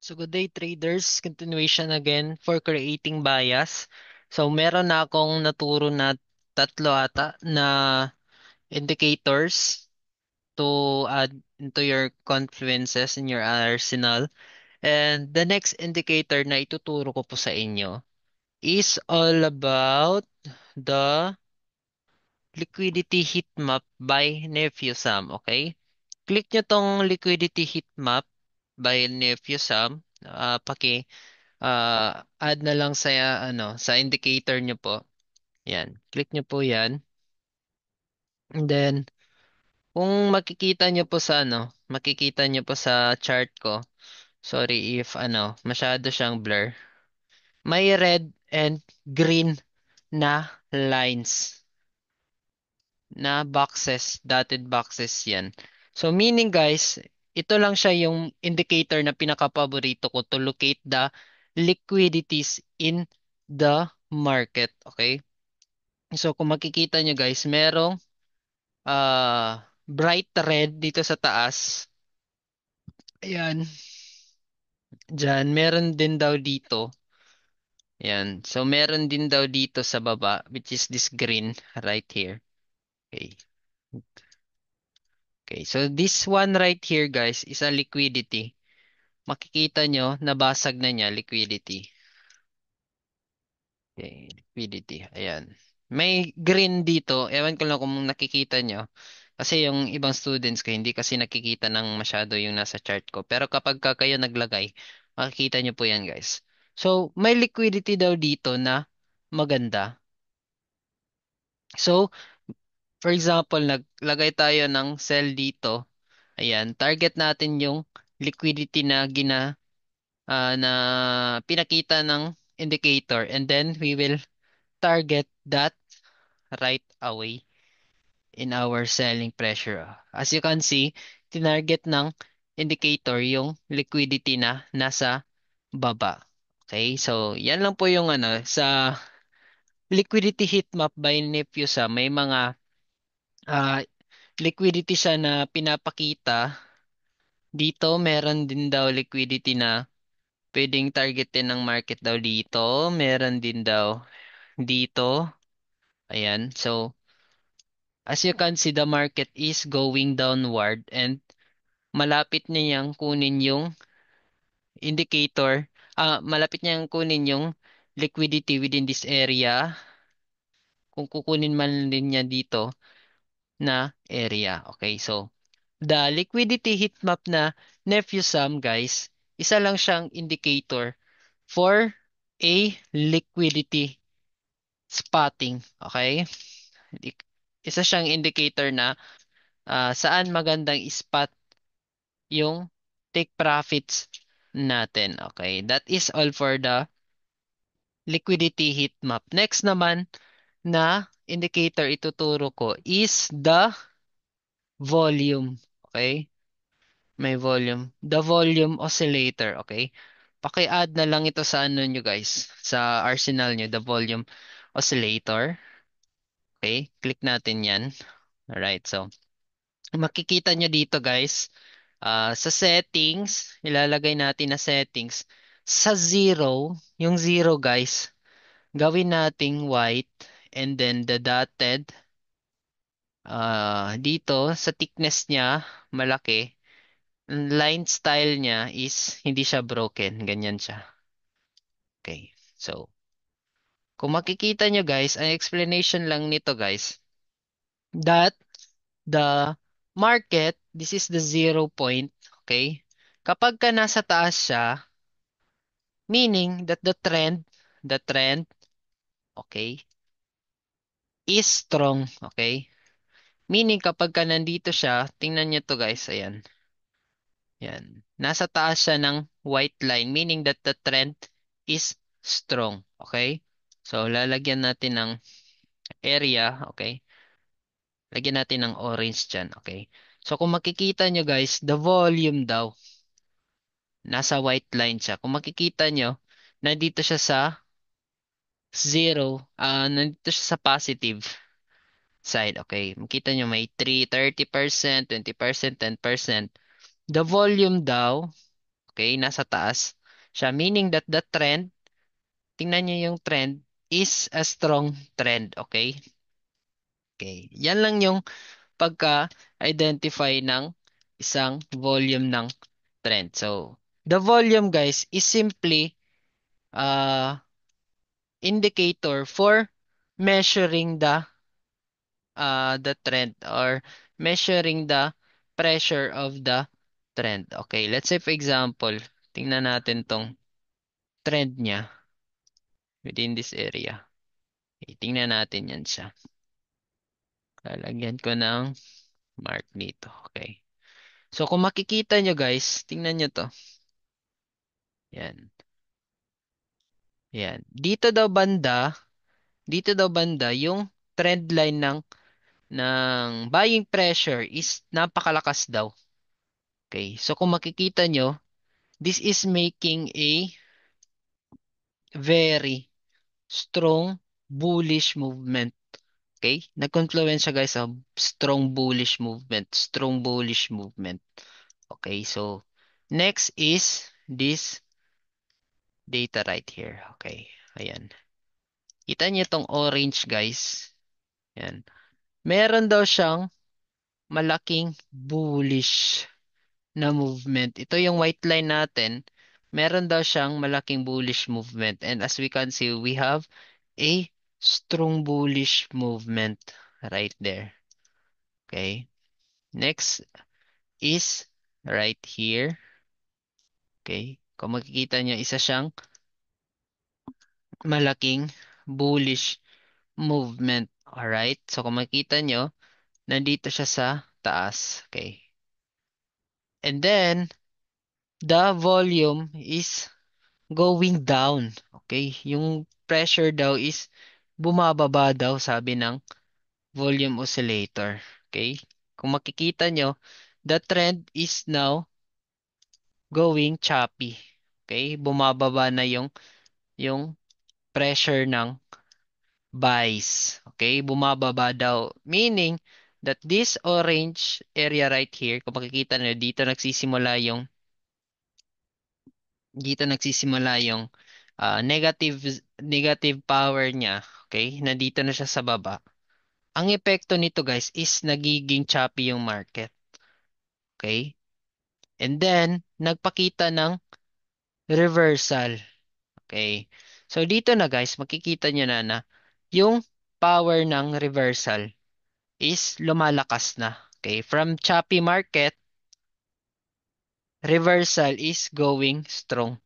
So good day traders, continuation again for creating bias. So meron na akong naturo na tatlo ata na indicators to add into your confluences in your arsenal. And the next indicator na ituturo ko po sa inyo is all about the liquidity heat map by Nephew Sam, okay? Click nyo tong liquidity heat map by Nephew Sam. Add na lang sa sa indicator nyo po. Yan. Click nyo po 'yan. And then kung makikita nyo po sa makikita nyo po sa chart ko. Sorry if masyado siyang blur. May red and green na lines na boxes, dotted boxes 'yan. So meaning guys, ito lang siya yung indicator na pinaka-paborito ko to locate the liquidities in the market, okay? So kung makikita nyo guys, merong bright red dito sa taas. Ayan. Diyan, meron din daw dito. Ayan. So meron din daw dito sa baba, which is this green right here. Okay. Okay. So this one right here guys is a liquidity. Makikita nyo, nabasag na niya liquidity. Okay. Liquidity. Ayan. May green dito. Ewan ko lang kung nakikita nyo. Kasi yung ibang students ko, hindi kasi nakikita ng masyado yung nasa chart ko. Pero kapag kayo naglagay, makikita nyo po yan guys. So, may liquidity daw dito na maganda. So, for example, naglagay tayo ng sell dito. Ayan, target natin yung liquidity na pinakita ng indicator. And then, we will target that right away in our selling pressure. As you can see, tinarget ng indicator yung liquidity na nasa baba. Okay, so yan lang po yung sa liquidity heat map by Nefusa, may mga ah, liquidity siya na pinapakita. Dito meron din daw liquidity na pwedeng targetin ng market daw dito. Meron din daw dito. Ayan, so as you can see, the market is going downward and malapit niyang kunin yung indicator, malapit niyang kunin yung liquidity within this area kung kukunin man din niya dito na area. Okay, so the liquidity heat map na Nephew Sum guys, isa lang siyang indicator for a liquidity spotting. Okay? Isa siyang indicator na saan magandang spot yung take profits natin. Okay, that is all for the liquidity heat map. Next naman na indicator ituturo ko is the volume. Okay, may volume. The volume oscillator. Okay, paki-add na lang ito sa nyo guys, sa arsenal nyo, the volume oscillator. Okay, click natin yan. Alright, so makikita nyo dito guys, sa settings, ilalagay natin na settings. Sa zero, yung zero guys, gawin nating white and then the dotted. Dito, sa thickness niya, malaki. Ang line style niya is hindi siya broken. Ganyan siya. Okay. So, kung makikita nyo guys, ang explanation lang nito guys, that the market, this is the 0 point. Okay. Kapag ka nasa taas siya, meaning that the trend, okay, is strong, okay? Meaning kapag ka nandito siya, tingnan niyo to guys, ayan. Yan. Nasa taas siya ng white line, meaning that the trend is strong, okay? So, lalagyan natin ng area, okay? Lagyan natin ng orange dyan, okay? So, kung makikita nyo guys, the volume daw, nasa white line siya. Kung makikita nyo, nandito siya sa zero, nandito siya sa positive side. Okay, makita nyo may 30%, 20%, 10%. The volume daw, okay, nasa taas. siya. Meaning that the trend, tingnan nyo yung trend, is a strong trend. Okay? Okay. Yan lang yung pagka-identify ng isang volume ng trend. So, the volume guys is simply uh, indicator for measuring the trend or measuring the pressure of the trend. Okay, let's say for example, tingnan natin tong trend niya within this area. Okay, tingnan natin yan siya. Lalagyan ko ng mark dito. Okay. So kung makikita nyo guys, tingnan nyo to. Yan. Yan. Dito daw banda yung trend line ng buying pressure is napakalakas daw. Okay. So kung makikita nyo, this is making a very strong bullish movement. Okay? Nag-confluence siya guys sa strong bullish movement. Strong bullish movement. Okay, so next is this data right here. Okay, ayan. Kita niyo tong orange guys. Ayan. Meron daw siyang malaking bullish na movement. Ito yung white line natin. Meron daw siyang malaking bullish movement. And as we can see, we have a strong bullish movement right there. Okay. Next is right here. Okay. Kung makikita niyo, isa siyang malaking bullish movement. Alright? So kung makikita nyo, nandito siya sa taas. Okay. And then, the volume is going down. Okay? Yung pressure daw is bumababa daw, sabi ng volume oscillator. Okay? Kung makikita nyo, the trend is now going choppy. Okay? Bumababa na yung pressure ng buys. Okay? Bumababa daw. Meaning that this orange area right here, kung makikita nyo, dito nagsisimula yung negative power niya. Okay? Nandito na siya sa baba. Ang epekto nito guys is nagiging choppy yung market. Okay? And then, nagpakita ng reversal. Okay? So, dito na guys, makikita nyo na yung power ng reversal is lumalakas na. Okay, from choppy market, reversal is going strong.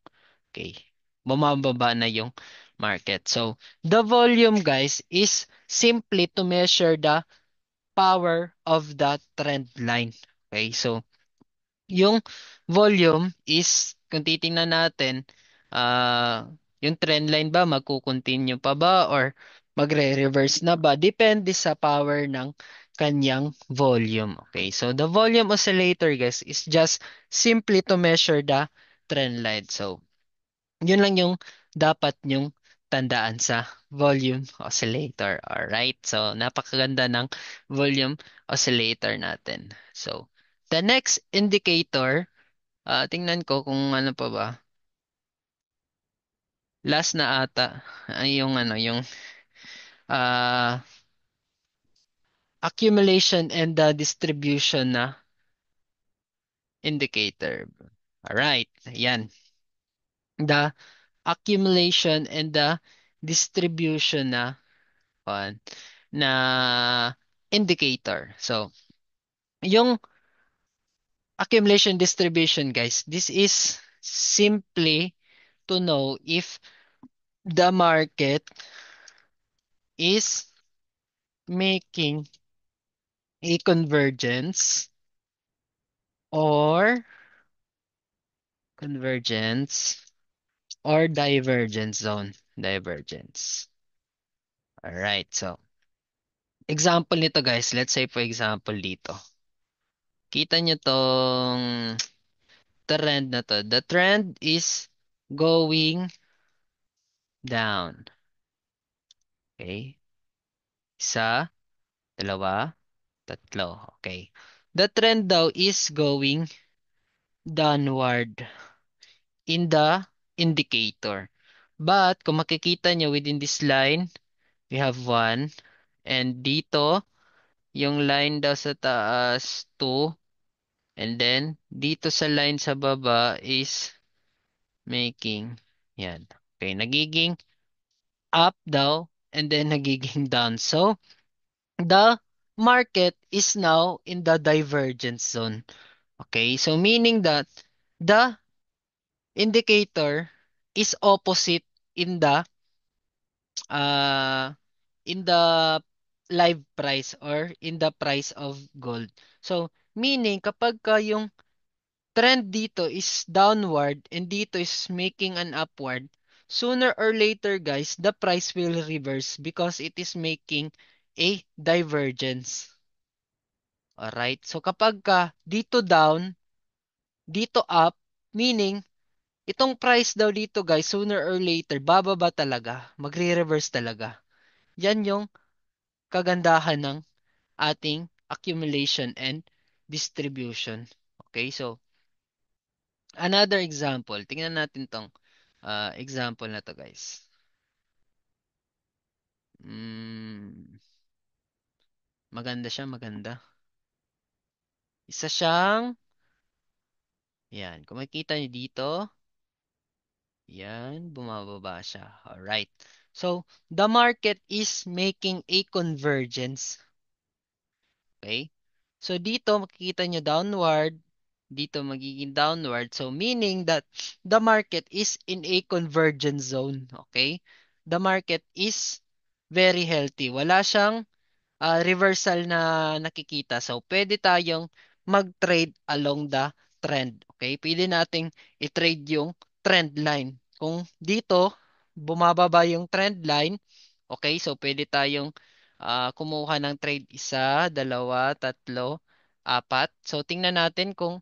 Okay, bumababa na yung market. So, the volume guys is simply to measure the power of the trend line. Okay, so yung volume is, kung titingnan natin, yung trend line ba, magkukontinue pa ba or magre-reverse na ba? Depende sa power ng kanyang volume. Okay, so the volume oscillator guys is just simply to measure the trend line. So, yun lang yung dapat nyong tandaan sa volume oscillator. Alright, so napakaganda ng volume oscillator natin. So, the next indicator, tingnan ko kung ano pa ba. Last na ata ay yung ah, accumulation and the distribution na indicator. Alright, yan. The accumulation and the distribution on na indicator. So, yung accumulation distribution guys, this is simply to know if the market is making a or convergence or divergence zone. Divergence. Alright, so example nito guys, let's say for example dito. Kita nyo tong trend na to. The trend is going down. Okay? Isa, dalawa, tatlo. Okay. The trend daw is going downward in the indicator. But kung makikita nyo within this line, we have 1. And dito, yung line daw sa taas, 2. And then, dito sa line sa baba is making, yan. Okay, nagiging up daw, and then nagiging down. So, the market is now in the divergence zone. Okay, so meaning that the indicator is opposite in the uh in the live price or in the price of gold. So, meaning kapag ka yung trend dito is downward and dito is making an upward, sooner or later guys, the price will reverse because it is making a divergence. Alright? So kapag ka dito down, dito up, meaning itong price daw dito guys, sooner or later, bababa talaga. Magre-reverse talaga. Yan yung kagandahan ng ating accumulation and distribution. Okay, so another example. Tingnan natin tong example na to guys. Mm, maganda siya, maganda. Isa siyang, yan, kung makikita niyo dito, yan, bumababa siya. Alright. So, the market is making a convergence. Okay? So, dito makikita nyo downward, dito magiging downward. So, meaning that the market is in a convergence zone. Okay? The market is very healthy. Wala siyang reversal na nakikita. So, pwede tayong mag-trade along the trend. Okay? Pwede nating i-trade yung trend line. Kung dito, bumababa yung trend line, okay? So, pwede tayong kumuha ng trade isa, dalawa, tatlo, apat. So, tingnan natin kung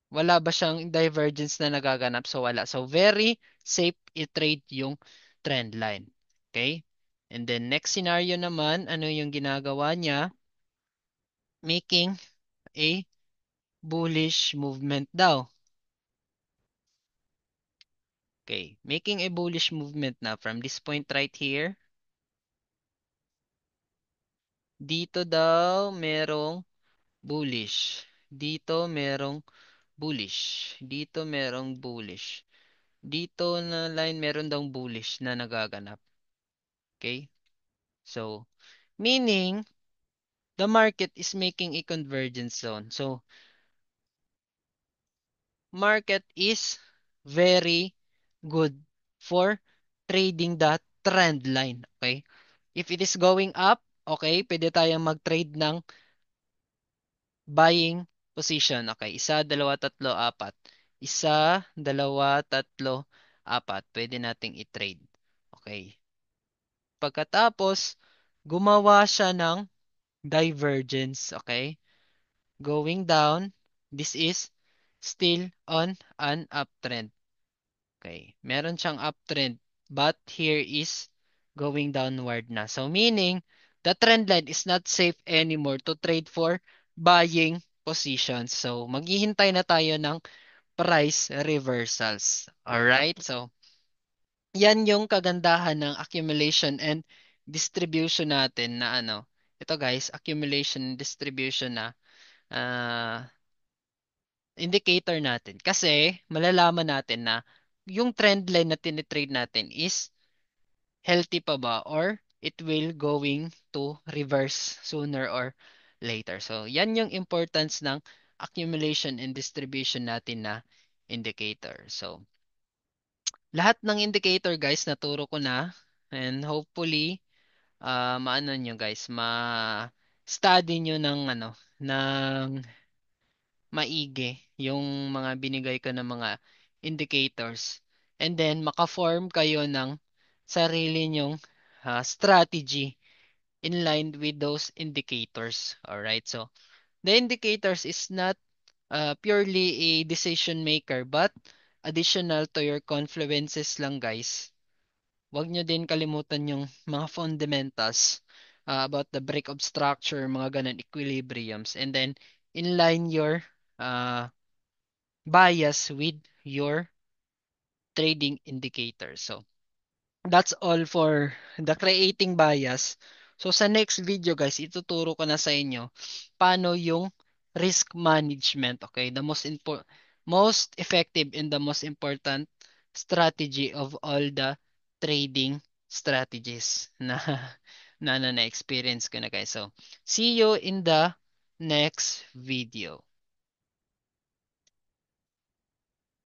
wala ba siyang divergence na nagaganap. So, wala. So, very safe i-trade yung trend line. Okay? And then, next scenario naman, ano yung ginagawa niya? Making a bullish movement daw. Okay. Making a bullish movement na from this point right here. Dito daw, merong bullish. Dito, merong bullish. Dito, merong bullish. Dito na line, meron daw bullish na nagaganap. Okay? So, meaning, the market is making a convergence zone. So, market is very good for trading the trend line. Okay? If it is going up, okay, pwede tayong mag-trade ng buying position. Okay, isa, dalawa, tatlo, apat. Isa, dalawa, tatlo, apat. Pwede nating i-trade. Okay. Pagkatapos, gumawa siya ng divergence. Okay. Going down, this is still on an uptrend. Okay. Meron siyang uptrend, but here is going downward na. So meaning, the trend line is not safe anymore to trade for buying positions. So maghihintay na tayo ng price reversals. Alright? So yan yung kagandahan ng accumulation and distribution natin na ano. Ito guys, accumulation and distribution na ah, indicator natin. Kasi malalaman natin na yung trend line na tinitrade natin is healthy pa ba or it will going to reverse sooner or later. So, yan yung importance ng accumulation and distribution natin na indicator. So, lahat ng indicator guys, naturo ko na and hopefully maano nyo guys, ma-study nyo ng ano, ng maigi yung mga binigay ko ng mga indicators. And then, maka-form kayo ng sarili nyong strategy in line with those indicators. Alright, so the indicators is not purely a decision maker but additional to your confluences lang guys. Huwag nyo din kalimutan yung mga fundamentals about the break of structure, mga ganun equilibriums. And then, inline your uh, bias with your trading indicators. So, that's all for the creating bias. So sa next video guys, ituturo ko na sa inyo paano yung risk management, okay? The most effective and the most important strategy of all the trading strategies na na experience ko na guys. So, see you in the next video.